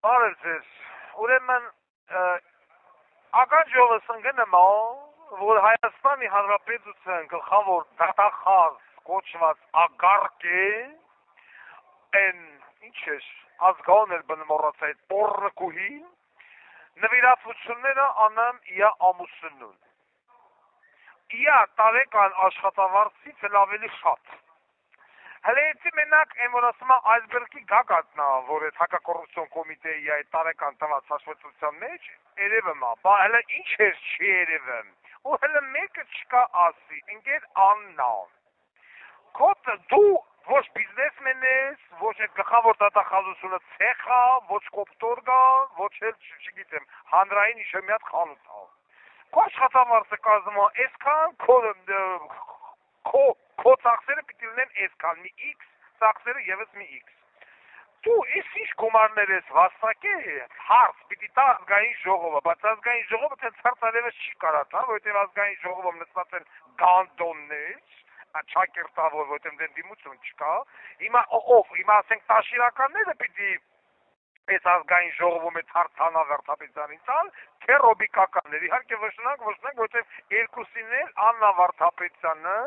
Բարև ձեզ, ուրեմն ականջովս ընկնում որ Հայաստանի Հանրապետության գլխավոր դատախազ կոչված ագարկ է, են, ինչ էր, ազգաուն էր բնմորած այդ պորնկուհին, նվիրատվությունները անեմ իա ամուսնուն։ Իա տարեկան աշխատավարձից էլ ավելի շատ։ Հլեեցի մենակ են որ ասում է այսբերգի գագաթնա, որ այդ հակակոռուպցիոն կոմիտեի այդ տարեկան տված հաշվետվության մեջ երևում է, բա հələ ինչ էր չի երևում, ու հələ մեկը չկա ասի, ընկեր Աննա, քոթը դու ոչ բիզնեսմեն ես, ոչ այդ գլխավոր դատախազությունը ցեխ է, ոչ կոպտորգ է, ոչ էլ չգիտեմ, հանրային ինչ-որ մի հատ խանութ է։ Քո աշխատավարձը կազմում է այսքան, քո ծախսերը պիտի լինեն այսքան, մի X, ծախսերը ևս մի X։ Դու ես ինչ գումարներ ես վաստակել, հարց, պիտի տա ազգային ժողովը, բայց ազգային ժողովը տենց հարցալևս չի կարա տա, որովհետև ազգային ժողովում նստած են գանդոններ, չակերտավոր, որովհետև դեն դիմություն չկա, հիմա ով, հիմա ասենք տաշիրականները պիտի այս ազգային ժողովում այդ հարցանա Վարդապետյանին տալ, թե ռոբիկականներ, իհարկե վշնանք, որովհետև երկուսին էլ Աննա Վարդապետյանը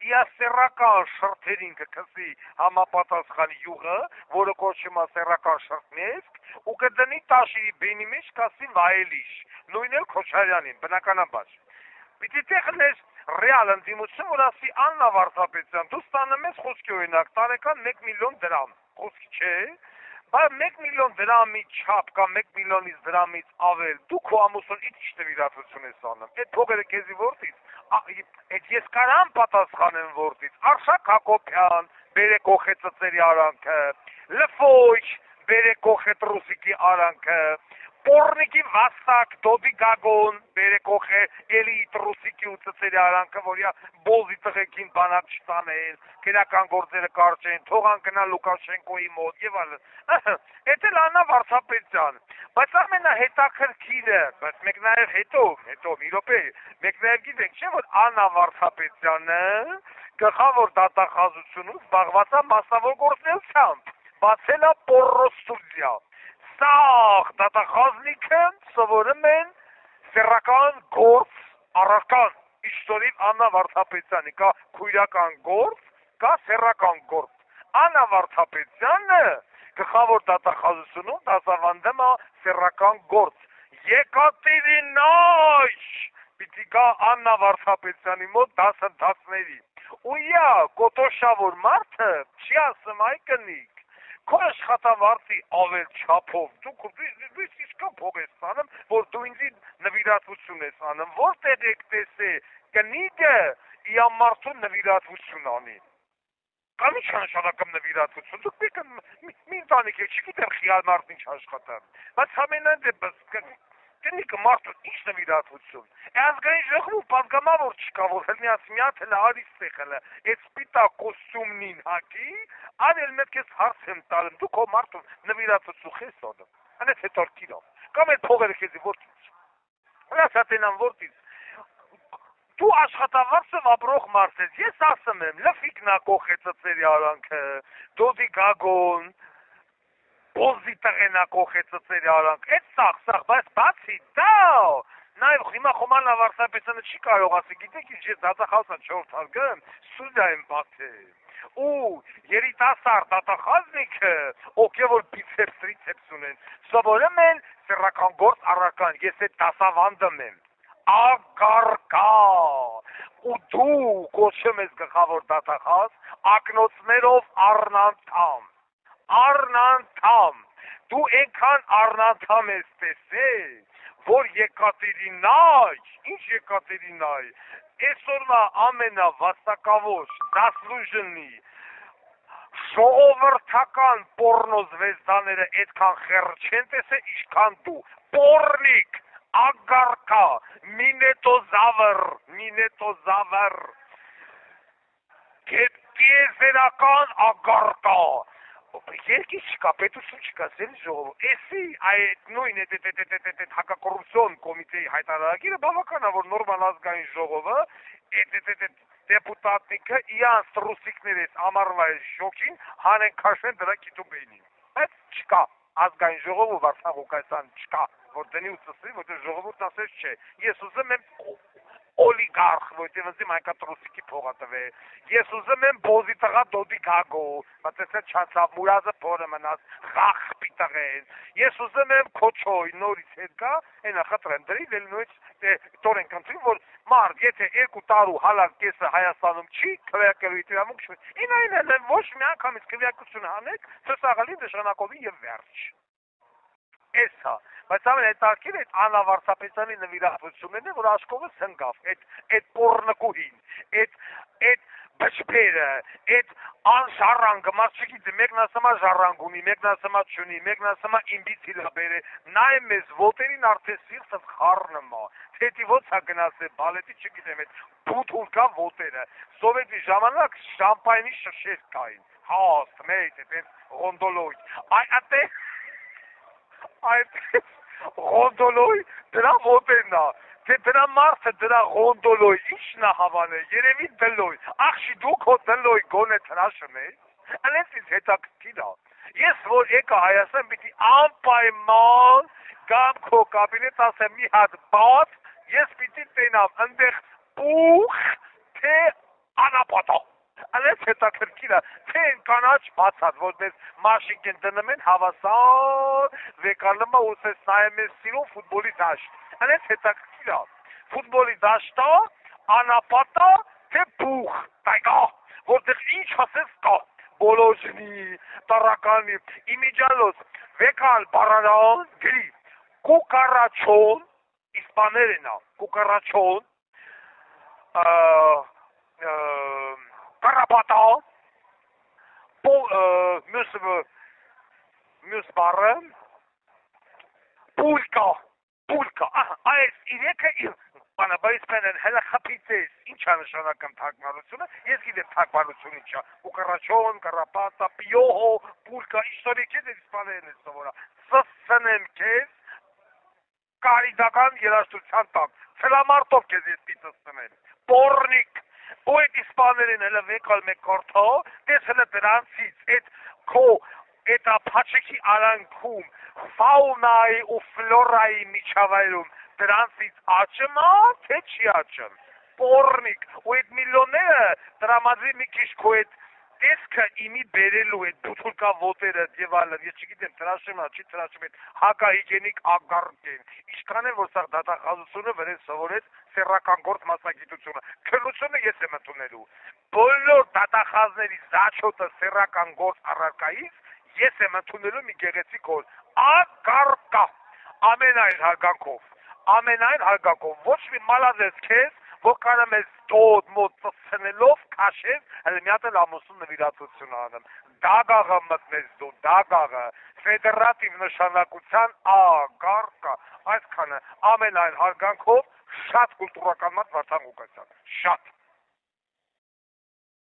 իա սեռական շրթերին կքսի համապատասխան յուղը, որը կոչվում է սեռական շրթմեսկ, ու կդնի տաշիրի բենի մեջ կասի վայելիշ, նույն էլ Քոչարյանին, բնականաբար։ Պիտի տեխնես ռեալ ընդդիմություն, որ ասի Աննա Վարդապետյան, դու ստանում ես խոսքի օրինակ, տարեկան 1 միլիոն դրամ, խոսքի չէ, բայց 1 միլիոն դրամի չափ կամ 1 միլիոնից դրամից ավել, դու քո ամուսնուն ինչ նվիրատվություն ես անում, այդ փողերը քեզի որդից, այդ ես կարամ պատասխանեմ որդից, Արշակ Հակոբյան, Բերեկոխե ծծերի արանքը, Լֆոյչ, Բերեկոխե Ռուսիկի արանքը, Պորնիկի վաստակ, Դոդի Գագոն, Բերեկոխե էլիտ Ռուսիկի ու ծծերի արանքը, որյա բոզի տղեկին բանակ չտանել, քերական գործերը կարճեն, թողան գնա Լուկաշենկոյի մոտ եւ այլն։ Էդ էլ Աննա Վարդապետյան, բայց ամենահետաքրքիրը, բայց մեկ նաեւ հետո մի րոպե, մեկ նաեւ գիտենք, չէ՞ որ Աննա Վարդապետյանը գլխավոր դատախազությունում զբաղված է մասնավոր գործունեությամբ, բացել է պոռոստուդիա։ Սաղ դատախազնիքը սովորում են սեռական գործ առարկան, իստորիվ Աննա Վարդապետյանի, կա քույրական գործ, կա սեռական գործ։ Աննա Վարդապետյանը գլխավոր դատախազությունում դասավանդում է սեռական գործ։ Եկատերինայ պիտի գա Աննա Վարդապետյանի մոտ դասընթացների։ Ու իա կոտոշավոր մարդը չի ասում այ կնիկ։ Քո աշխատավարձի ավել չափով դու իսկական փող ես ստանում, որ դու ինձ նվիրատվություն ես անում, որտեղ եք տեսել կնիկը իա մարդուն նվիրատվություն անի։ Կամ ինչ նշանակում նվիրատվություն, դուք մի ընտանիք եք, չգիտեմ խիալ մարդ ինչ աշխատան, բայց ամենայն դեպս կնիկը մարդուն ինչ նվիրատվություն, ազգային ժողովում պատգամավոր չկա, որ հլնիած մի հատ հլը արիս տեխելը, այդ սպիտակ կոստյումնին հակի, անել մետ կես հարց եմ տալում, դու քո մարդուն նվիրատվություն խես անում, անեց հետորքիրով, կամ այդ փողերը քեզի որդից, հրաս հատենան որդից, դու աշխատավարձով ապրող մարդ ես, ես ասում եմ, լֆիկնա կոխե ծծերի արանքը, Դոդի Գագոն, Բոզի տղենա կոխե ծծերի արանք, այդ սաղ, բայց բացի դա, նաև հիմա Աննա Վարդապետյանը չի կարող ասի, գիտեք ինչ ես դատախազն չորդ հարգեմ, սուդիա եմ բացել, ու երիտասարդ դատախազնիքը, ովքեր որ բիցեպս տրիցեպս ունեն, սովորում են սեռական գործ առարկան, ես այդ դասավանդում եմ, ագարկա, ու դու կոչում ես գլխավոր դատախազ, ակնոցներով առնանդամ, դու ենքան առնանդամ ես տեսել, որ Եկատերինայ, ինչ Եկատերինայ, այսօրվա ամենավաստակավոր դասլուժնի ժողովրդական պոռնոզվեզդաները այդքան խեռ չեն տեսել, ինչքան դու, պոռնիկ, ագարկա, մինետոզավր, տիեզերական ագարկա, երկից չկա, պետություն չկա, սերի ժողով, էսի այդ նույն այդ հակակոռուպցիոն կոմիտեի հայտարարագիրը բավականա, որ նորմալ ազգային ժողովը այդ դեպուտատնիկը իրանց ռուսիկներես ամառվա շոքին հանեն քաշեն դրա կիտուբեյնին, բայց չկա, ազգային ժողով ու Վարդան Ղուկասյան չկա, որ դնի ու ծսվի, որտեղ ժողովուրդն ասես չէ։ Ես ուզում եմ օլիգարխ, որտեղ ինձ հայկատրուսիկի փողա տվե։ Ես ուզում եմ բոզի տղա դոդի գագո, բայց այդ չանցավ մուրազը փորը մնաց, խախ պիտղեն։ Ես ուզում եմ քոչոյ նորից հետ գա, այնա խտրեմ դրի, դել նույնց տորեն կընտրի, որ մարդ, եթե 2 տարու հալակ կեսը Հայաստանում չի, քվեակելու իրավունք չի։ Ինայնն ոչ մի անգամից քվեակություն հանեք, ծսաղալի նշանակովի եւ վերջ։ Էս հա, բայց ամեն հետաքրքիր այդ Աննա Վարդապետյանի նվիրատվությունն է, որ աշխովս հնգավ, այդ պոռնկուհին, այդ բջբերը, այդ անժառանգը, մարդ չգիտի, մեկն ասում է ժառանգ ունի, մեկն ասում է չունի, մեկն ասում է իմբիցիլաբեր է, նայ մեզ ոտերին արդեն սիրտս խառնում է, թեթի ոնց է գնացել, բալետի չգիտեմ, այդ բութուրկա ոտերը, սովետի ժամանակ շամպայնի շշեր կային, հաստ, մեծ, այդ ռոնդոլոյ, այդ ռոնդոլոյ դրա ոտերն է, թե դրա մարդը դրա ռոնդոլոյ ի՞նչն է հավանել, երևի դլոյ, ախշի դուք հո դլոյ գոնե թրաշում եք, անենց ինձ հետաքրքիր է, ես որ եկա Հայաստան պիտի անպայման գամ քո կաբինետ ասեմ մի հատ բաց, ես պիտի տենամ ընդեղ պուխ, թե անապատա, անենց հետաքրքիր է, թե են կանաչ բացած, որ մեզ մաշիկ են դնում են հավասար, վեկալում է ուսես նայեմ ես սիրում ֆուտբոլի դաշտ, անենց հետաքրքիր է, ֆուտբոլի դաշտա, անապատա, թե պուխ, տայգա, որտեղ ինչ ասես կա, բոլոժնի, տարականի, իմիջալոս, վեկալ բարարան, գրի, կուկարաչոն, իսպաներեն է, կուկարաչոն, Կարապատա, մյուս բարը, պուլկա, այս իրեքը բանաբայից պենեն հելը խպիցես, ինչ է նշանակում թագմանությունը, ես գիտեմ թագմանություն ինչ է, ուկարաչոն, կարապատա, պիոհո, պուլկա, իստորի կեզ է իսպաներն է սովորա, սսնեմ կեզ, կարիդական երաշտության տակ, ծելամարտով կեզ ես պիտսնեմ, պորնիկ, ու այդ իսպաներին հելը վեկալ մեկ կորդո, դես հելը դրանցից, այդ քո, այդ ապաչեքի արանքում, ֆաունայի ու ֆլորայի միջավայրում, դրանցից աճում է, թե չի աճում, պորնիկ, ու այդ միլիոնները դրամադրի մի քիչ քո այդ տեսքը իմի բերելու այդ բութուրկա ոտերը եւ այլն, ես չգիտեմ տրաշում է, չի տրաշում այդ հակահիգենիկ ագարկ են, ինչքան է որ սա դատախազությունը վրեն սովորեց սեռական գործ մասնագիտությունը, քննությունը ես եմ ընդունելու, բոլոր դատախազների զաչոտը սեռական գործ առարկայից ես եմ ընդունելու մի գեղեցիկ գործ, ագարկա, ամենայն հարգանքով, ոչ մի մալազես քեզ, որ կարամ ես դոդ մոտ ծծնելով կաշես, հələ մի հատ էլ ամուսնու նվիրատվություն անեմ, դագաղը մտնես դու, դագաղը, ֆեդերատիվ նշանակության ագարկա, այսքանը ամենայն հարգանքով շատ կուլտուրական մատ Վարդան Ղուկասյան, շատ